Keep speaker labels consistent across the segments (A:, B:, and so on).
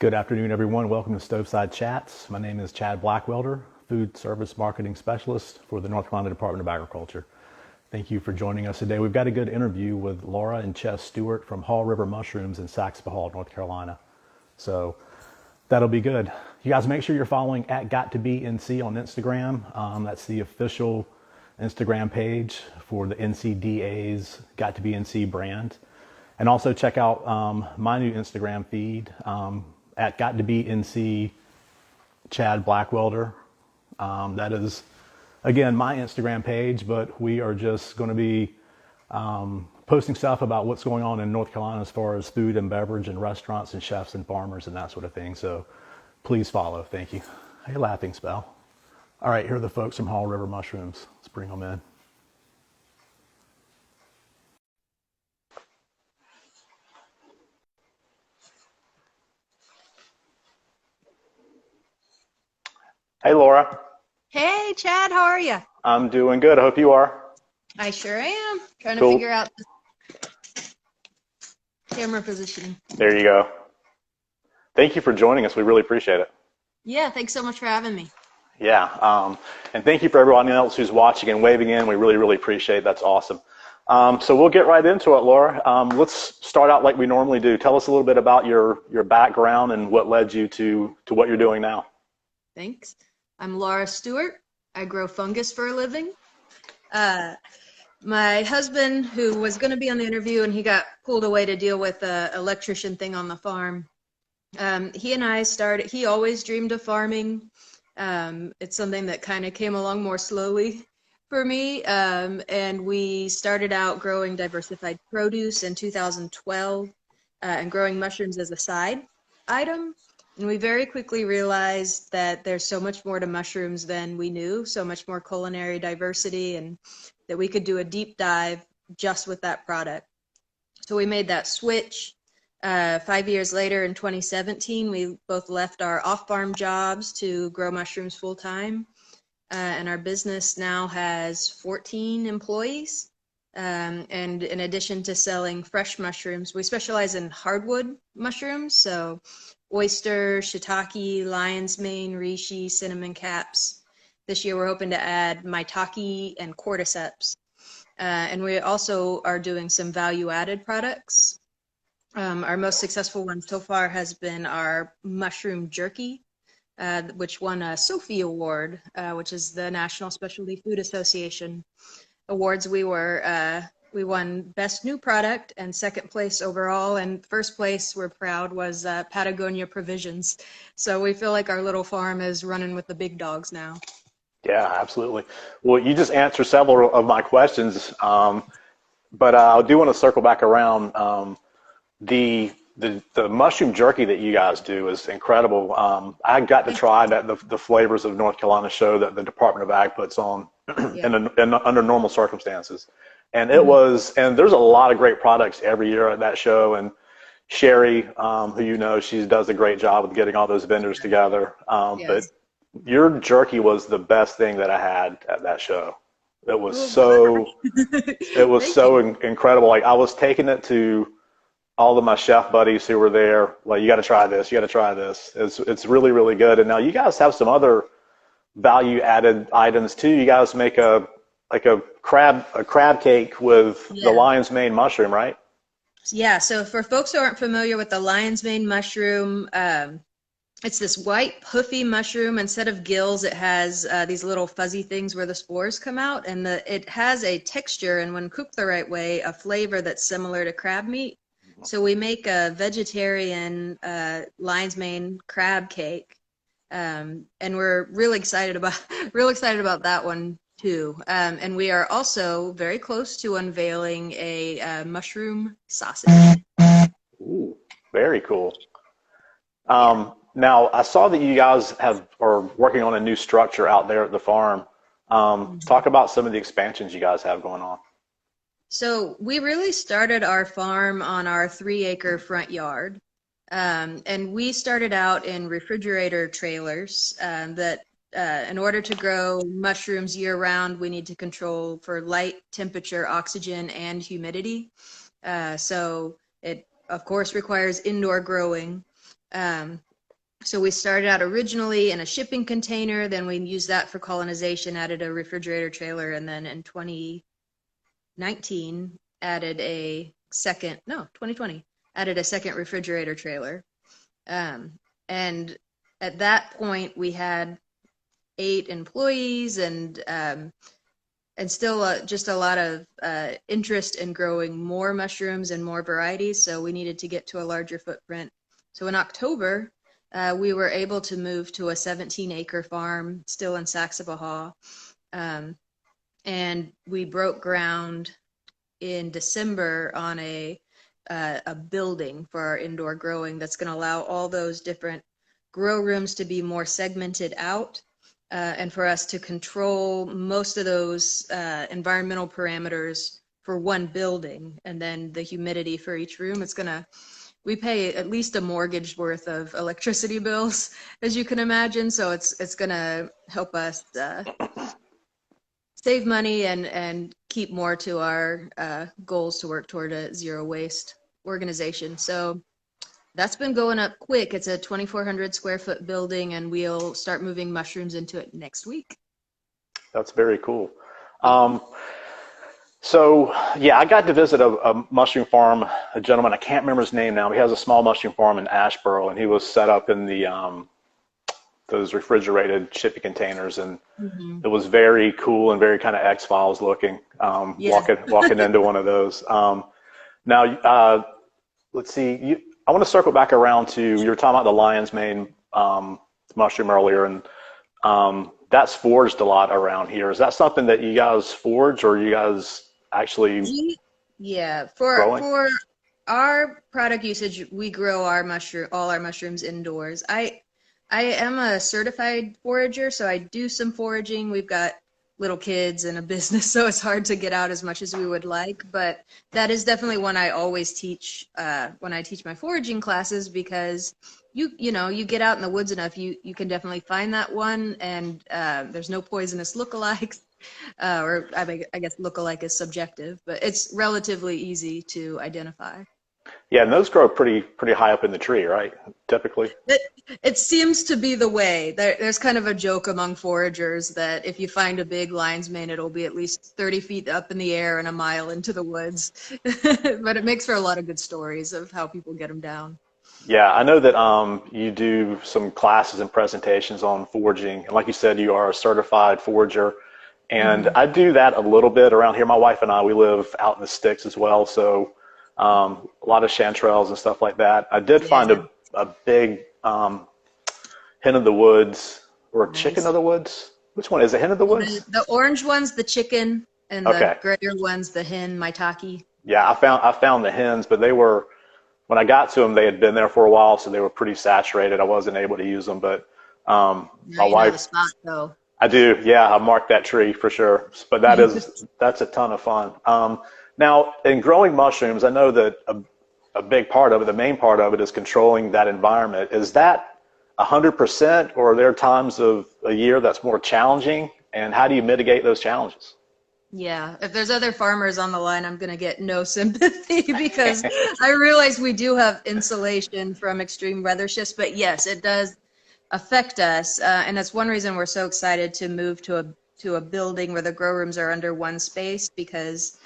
A: Good afternoon, everyone. Welcome to Stoveside Chats. My name is Chad Blackwelder, Food Service Marketing Specialist for the North Carolina Department of Agriculture. Thank you for joining us today. We've got a good interview with Laura and Csa Stewart from Hall River Mushrooms in Saxby, North Carolina. So that'll be good. You guys make sure you're following at GotToBeNC on Instagram. That's the official Instagram page for the NCDA's Got to Be NC brand. And also check out my new Instagram feed at Got to Be NC Chad Blackwelder. That is, again, my Instagram page, but we are just going to be posting stuff about what's going on in North Carolina as far as food and beverage and restaurants and chefs and farmers and that sort of thing. So please follow. Thank you. Hey, laughing spell. All right, here are the folks from Hall River Mushrooms. Let's bring them in. Hey, Laura.
B: Hey, Chad, how are you?
A: I'm doing good. I hope you are.
B: I sure am. Trying to
A: Cool.
B: figure out the camera positioning.
A: There you go. Thank you for joining us. We really appreciate it.
B: Yeah, thanks so much for having me.
A: Yeah, and thank you for everyone else who's watching and waving in. We really, really appreciate it. That's awesome. So we'll get right into it, Laura. Let's start out like we normally do. Tell us a little bit about your background and what led you to what you're doing now.
B: Thanks. I'm Laura Stewart. I grow fungus for a living. My husband, who was going to be on the interview and he got pulled away to deal with an electrician thing on the farm, he and I started, he always dreamed of farming. It's something that kind of came along more slowly for me. And we started out growing diversified produce in 2012 and growing mushrooms as a side item. And we very quickly realized that there's so much more to mushrooms than we knew, so much more culinary diversity, and that we could do a deep dive just with that product. So we made that switch. 5 years later, in 2017, we both left our off-farm jobs to grow mushrooms full-time. And our business now has 14 employees. And in addition to selling fresh mushrooms, we specialize in hardwood mushrooms. So oysters, shiitake, lion's mane, reishi, cinnamon caps. This year we're hoping to add maitake and cordyceps. And we also are doing some value-added products. Our most successful one so far has been our mushroom jerky, which won a Sophie Award, which is the National Specialty Food Association awards. We won Best New Product and second place overall, and first place, we're proud, was Patagonia Provisions. So we feel like our little farm is running with the big dogs now.
A: Yeah, absolutely. Well, you just answered several of my questions, but I do want to circle back around. The mushroom jerky that you guys do is incredible. I got to try that the Flavors of North Carolina show that the Department of Ag puts on under normal circumstances. And it was, and there's a lot of great products every year at that show. And Sherry, who you know, she does a great job with getting all those vendors together. But your jerky was the best thing that I had at that show. It was incredible. Like, I was taking it to all of my chef buddies who were there. Like, you got to try this. You got to try this. It's really, really good. And now you guys have some other value added items too. You guys make a crab cake with the lion's mane mushroom, right?
B: Yeah, so for folks who aren't familiar with the lion's mane mushroom, it's this white puffy mushroom. Instead of gills, it has these little fuzzy things where the spores come out, and it has a texture, and when cooked the right way, a flavor that's similar to crab meat. So we make a vegetarian lion's mane crab cake, and we're really excited about that one too. And we are also very close to unveiling a mushroom sausage.
A: Ooh, very cool. Now, I saw that you guys are working on a new structure out there at the farm. Talk about some of the expansions you guys have going on.
B: So we really started our farm on our 3-acre front yard. And we started out in refrigerator trailers that in order to grow mushrooms year-round, we need to control for light, temperature, oxygen, and humidity. So it, of course, requires indoor growing. So we started out originally in a shipping container, then we used that for colonization, added a refrigerator trailer, and then in 2019 added a second, no, 2020 added a second refrigerator trailer. And at that point, we had 8 employees and still just a lot of interest in growing more mushrooms and more varieties. So we needed to get to a larger footprint. So in October, we were able to move to a 17-acre farm still in Csa. And we broke ground in December on a building for our indoor growing that's going to allow all those different grow rooms to be more segmented out, and for us to control most of those environmental parameters for one building, and then the humidity for each room. We pay at least a mortgage worth of electricity bills, as you can imagine. So it's gonna help us save money and keep more to our goals to work toward a zero waste organization. So that's been going up quick. It's a 2,400 square foot building, and we'll start moving mushrooms into it next week.
A: That's very cool. So yeah, I got to visit a mushroom farm, a gentleman, I can't remember his name now. He has a small mushroom farm in Asheboro, and he was set up in the those refrigerated shipping containers, and it was very cool and very kind of X-Files looking, walking into one of those. Now, let's see, I want to circle back around to, you were talking about the lion's mane mushroom earlier, and that's foraged a lot around here. Is that something that you guys forage, or you guys actually
B: for our product usage, we grow all our mushrooms indoors. I am a certified forager, so I do some foraging. We've got little kids and a business, so it's hard to get out as much as we would like. But that is definitely one I always teach when I teach my foraging classes, because you get out in the woods enough, you can definitely find that one, and there's no poisonous lookalikes. Or I guess lookalike is subjective, but it's relatively easy to identify.
A: Yeah, and those grow pretty high up in the tree, right? Typically.
B: It seems to be the way. There's kind of a joke among foragers that if you find a big lion's mane, it'll be at least 30 feet up in the air and a mile into the woods. But it makes for a lot of good stories of how people get them down.
A: Yeah, I know that you do some classes and presentations on foraging. And like you said, you are a certified forager. And I do that a little bit around here. My wife and I, we live out in the sticks as well. So a lot of chanterelles and stuff like that. I did find a big hen of the woods, or chicken of the woods. Which one is it? Hen of the woods?
B: The orange one's the chicken, and the grayer one's the hen, maitake.
A: Yeah, I found the hens, but they were, when I got to them, they had been there for a while, so they were pretty saturated. I wasn't able to use them, but my wife.
B: The spot, though.
A: I do, yeah. I marked that tree for sure. But that's a ton of fun. Now, in growing mushrooms, I know that a big part of it, the main part of it, is controlling that environment. Is that 100%, or are there times of a year that's more challenging? And how do you mitigate those challenges?
B: Yeah, if there's other farmers on the line, I'm going to get no sympathy because I realize we do have insulation from extreme weather shifts, but yes, it does affect us. And that's one reason we're so excited to move to a building where the grow rooms are under one space, because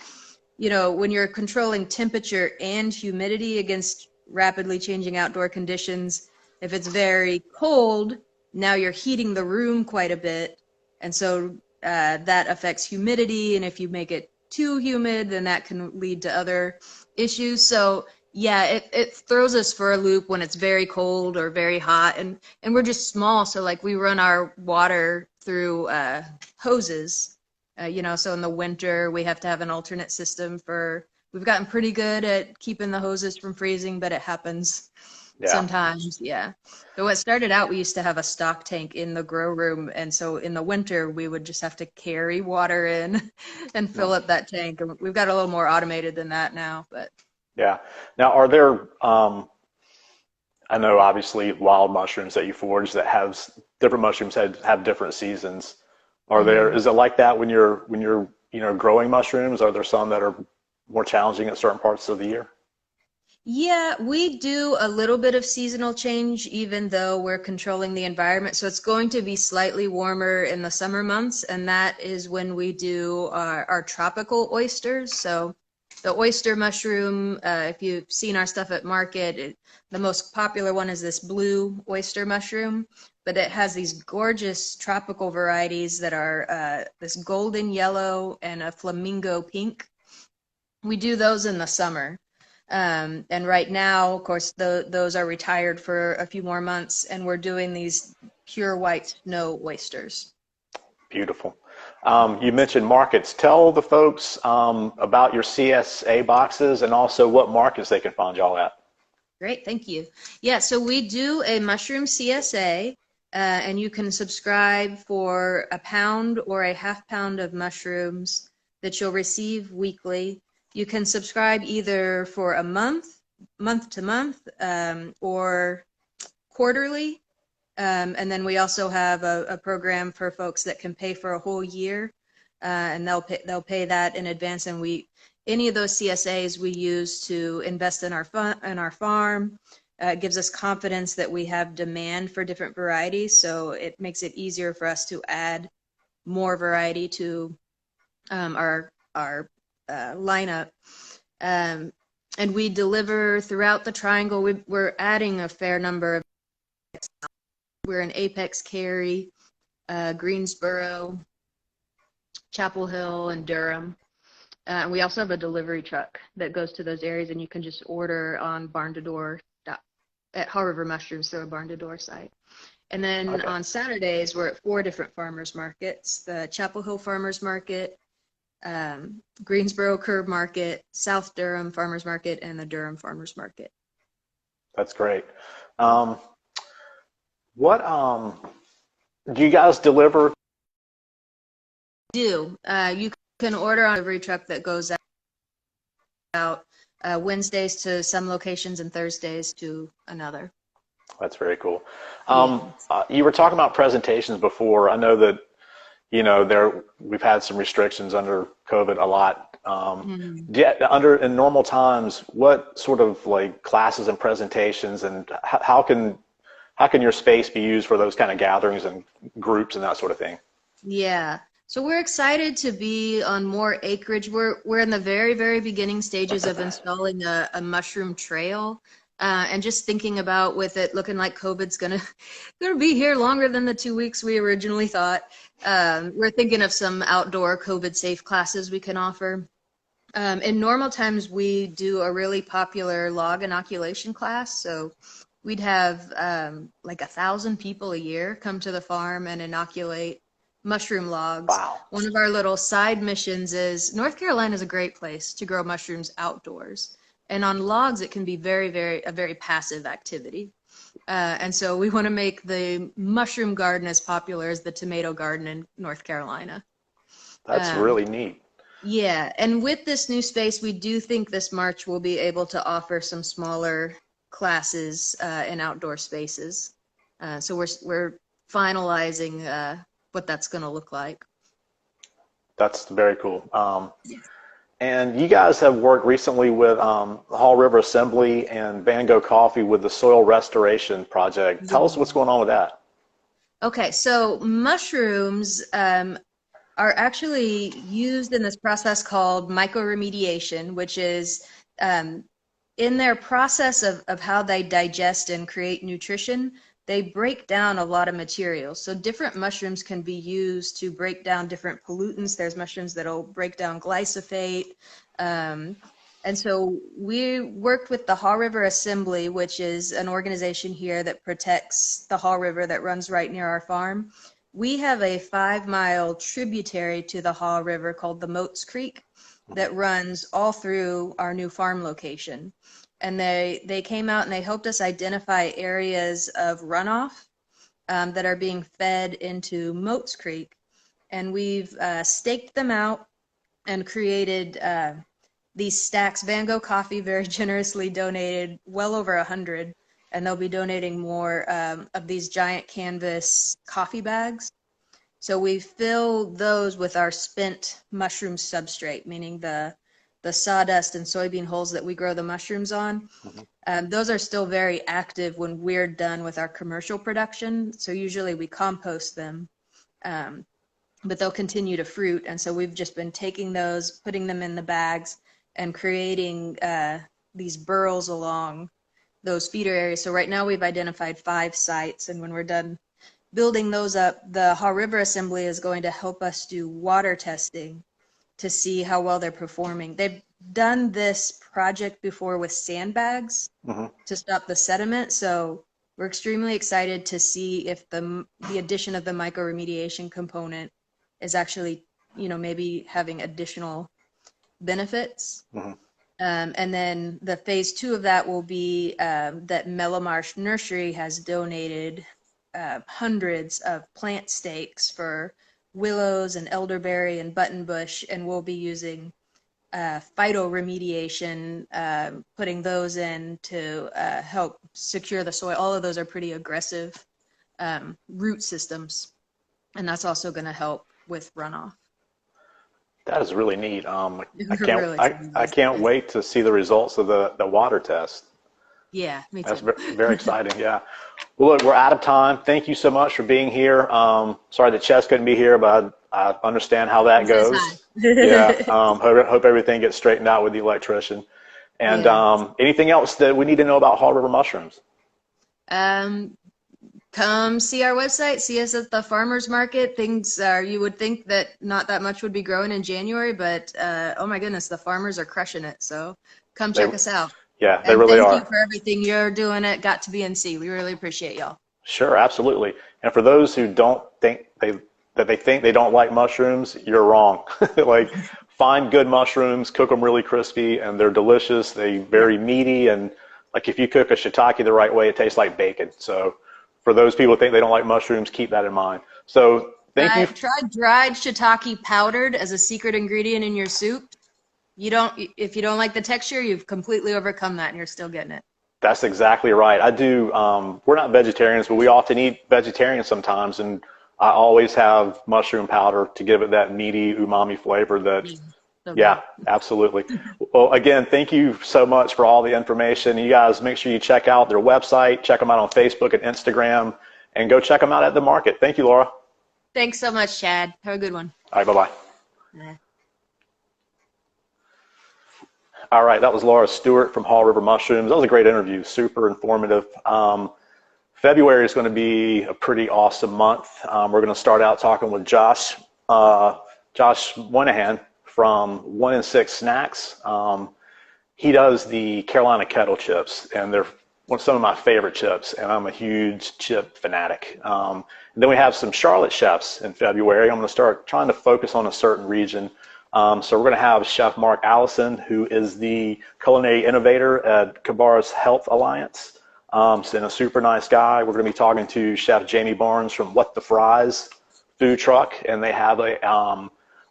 B: when you're controlling temperature and humidity against rapidly changing outdoor conditions, if it's very cold, now you're heating the room quite a bit. And so that affects humidity. And if you make it too humid, then that can lead to other issues. So yeah, it throws us for a loop when it's very cold or very hot. And we're just small. So like we run our water through hoses. So in the winter, we have to have an alternate system we've gotten pretty good at keeping the hoses from freezing, but it happens sometimes. Yeah. So what started out, we used to have a stock tank in the grow room. And so in the winter, we would just have to carry water in and fill up that tank. And we've got a little more automated than that now, but. Yeah.
A: Now, are there, I know obviously wild mushrooms that you forage that different mushrooms have different seasons. Is it like that when you're growing mushrooms? Are there some that are more challenging at certain parts of the year?
B: Yeah, we do a little bit of seasonal change, even though we're controlling the environment. So it's going to be slightly warmer in the summer months, and that is when we do our tropical oysters. So the oyster mushroom, if you've seen our stuff at market, the most popular one is this blue oyster mushroom, but it has these gorgeous tropical varieties that are this golden yellow and a flamingo pink. We do those in the summer. And right now, of course, those are retired for a few more months, and we're doing these pure white snow oysters.
A: Beautiful. You mentioned markets. Tell the folks about your CSA boxes and also what markets they can find y'all at.
B: Great, thank you. Yeah, so we do a mushroom CSA, and you can subscribe for a pound or a half pound of mushrooms that you'll receive weekly. You can subscribe either for a month to month, or quarterly. And then we also have a program for folks that can pay for a whole year, and they'll pay that in advance. And any of those CSAs we use to invest in our farm. It gives us confidence that we have demand for different varieties, so it makes it easier for us to add more variety to our lineup. And we deliver throughout the triangle. We're adding a fair number of. We're in Apex, Cary, Greensboro, Chapel Hill, and Durham. And we also have a delivery truck that goes to those areas, and you can just order on barn to door at Haw River Mushrooms, so a barn to door site. And then
A: Okay.
B: on Saturdays, we're at 4 different farmers markets: the Chapel Hill Farmers Market, Greensboro Curb Market, South Durham Farmers Market, and the Durham Farmers Market.
A: That's great. Um, what do you guys deliver?
B: You can order on a delivery truck that goes out Wednesdays to some locations and Thursdays to another.
A: That's very cool.
B: Yeah.
A: You were talking about presentations before. I know that we've had some restrictions under COVID a lot.
B: Mhm.
A: Under in normal times, what sort of like classes and presentations, and how can your space be used for those kind of gatherings and groups and that sort of thing?
B: Yeah. So we're excited to be on more acreage. We're in the very, very beginning stages of installing a mushroom trail. And just thinking about with it looking like COVID's gonna be here longer than the 2 weeks we originally thought. We're thinking of some outdoor COVID safe classes we can offer. In normal times, we do a really popular log inoculation class. So we'd have like 1,000 people a year come to the farm and inoculate mushroom logs.
A: Wow.
B: One of our little side missions is North Carolina is a great place to grow mushrooms outdoors. And on logs, it can be a very passive activity. And so we want to make the mushroom garden as popular as the tomato garden in North Carolina.
A: That's
B: Um,
A: really neat.
B: yeah, and with this new space, we do think this March we'll be able to offer some smaller classes in outdoor spaces. So we're finalizing what that's going to look like.
A: That's very cool. And you guys have worked recently with Hall River Assembly and Van Gogh Coffee with the soil restoration project. Tell us what's going on with that.
B: Okay, so mushrooms are actually used in this process called mycoremediation, which is in their process of how they digest and create nutrition, they break down a lot of materials. So different mushrooms can be used to break down different pollutants. There's mushrooms that'll break down glyphosate. Um, and so we worked with the Haw River Assembly, which is an organization here that protects the Haw River that runs right near our farm. We have a 5-mile tributary to the Haw River called the Moats Creek that runs all through our new farm location. And they came out and they helped us identify areas of runoff that are being fed into Moats Creek. And we've staked them out and created these stacks. Van Gogh Coffee very generously donated well over 100, and they'll be donating more of these giant canvas coffee bags. So we fill those with our spent mushroom substrate, meaning the the sawdust and soybean hulls that we grow the mushrooms on. Those are still very active when we're done with our commercial production. So usually we compost them, but they'll continue to fruit. And so we've just been taking those, putting them in the bags, and creating these burrows along those feeder areas. So right now we've identified 5 sites, and when we're done building those up, the Haw River Assembly is going to help us do water testing to see how well they're performing. They've done this project before with sandbags to stop the sediment, so we're extremely excited to see if the addition of the microremediation component is actually, maybe having additional benefits. And then the phase 2 of that will be that Melomarsh Nursery has donated hundreds of plant stakes for willows and elderberry and buttonbush, and we'll be using phytoremediation, putting those in to help secure the soil. All of those are pretty aggressive root systems, and that's also going to help with runoff.
A: That is really neat. I
B: Really
A: can't wait to see the results of the water test.
B: Yeah, me too.
A: That's very exciting. Yeah. Well, look, we're out of time. Thank you so much for being here. Sorry that Csa couldn't be here, but I understand how that goes. Yeah. Hope everything gets straightened out with the electrician. And anything else that we need to know about Haw River mushrooms?
B: Come see our website, see us at the farmers market. Things are, you would think that not that much would be growing in January, but oh my goodness, the farmers are crushing it. So come check us out.
A: Yeah, they really are.
B: Thank you for everything you're doing at Got to BNC. We really appreciate y'all.
A: Sure, absolutely. And for those who don't think they don't like mushrooms, you're wrong. Like, find good mushrooms, cook them really crispy, and they're delicious. They're very meaty, and like if you cook a shiitake the right way, it tastes like bacon. So for those people who think they don't like mushrooms, keep that in mind. So thank you.
B: Try dried shiitake powdered as a secret ingredient in your soup. If you don't like the texture, you've completely overcome that and you're still getting it.
A: That's exactly right. I do. We're not vegetarians, but we often eat vegetarian sometimes, and I always have mushroom powder to give it that meaty umami flavor that, yeah, absolutely. Well, again, thank you so much for all the information. You guys make sure you check out their website, check them out on Facebook and Instagram, and go check them out at the market. Thank you, Laura.
B: Thanks so much, Chad. Have a good one.
A: All right, bye-bye. All right, that was Laura Stewart from Haw River Mushrooms. That was a great interview, super informative. February is going to be a pretty awesome month. We're going to start out talking with Josh Moynihan from 1 in 6 Snacks. He does the Carolina kettle chips, and they're some of my favorite chips, and I'm a huge chip fanatic. And then we have some Charlotte chefs in February. I'm going to start trying to focus on a certain region. So we're going to have Chef Mark Allison, who is the culinary innovator at Cabarrus Health Alliance. And a super nice guy. We're going to be talking to Chef Jamie Barnes from What the Fries food truck, and they have a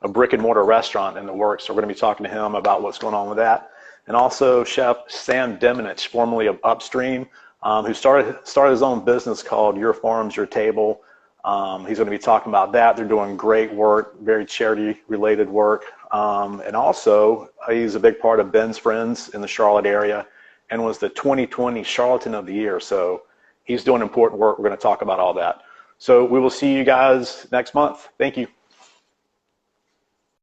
A: brick and mortar restaurant in the works. So we're going to be talking to him about what's going on with that. And also Chef Sam Demonich, formerly of Upstream, who started his own business called Your Farms, Your Table. He's going to be talking about that. They're doing great work, very charity-related work. And also, he's a big part of Ben's Friends in the Charlotte area and was the 2020 Charlatan of the Year. So he's doing important work. We're going to talk about all that. So we will see you guys next month. Thank you.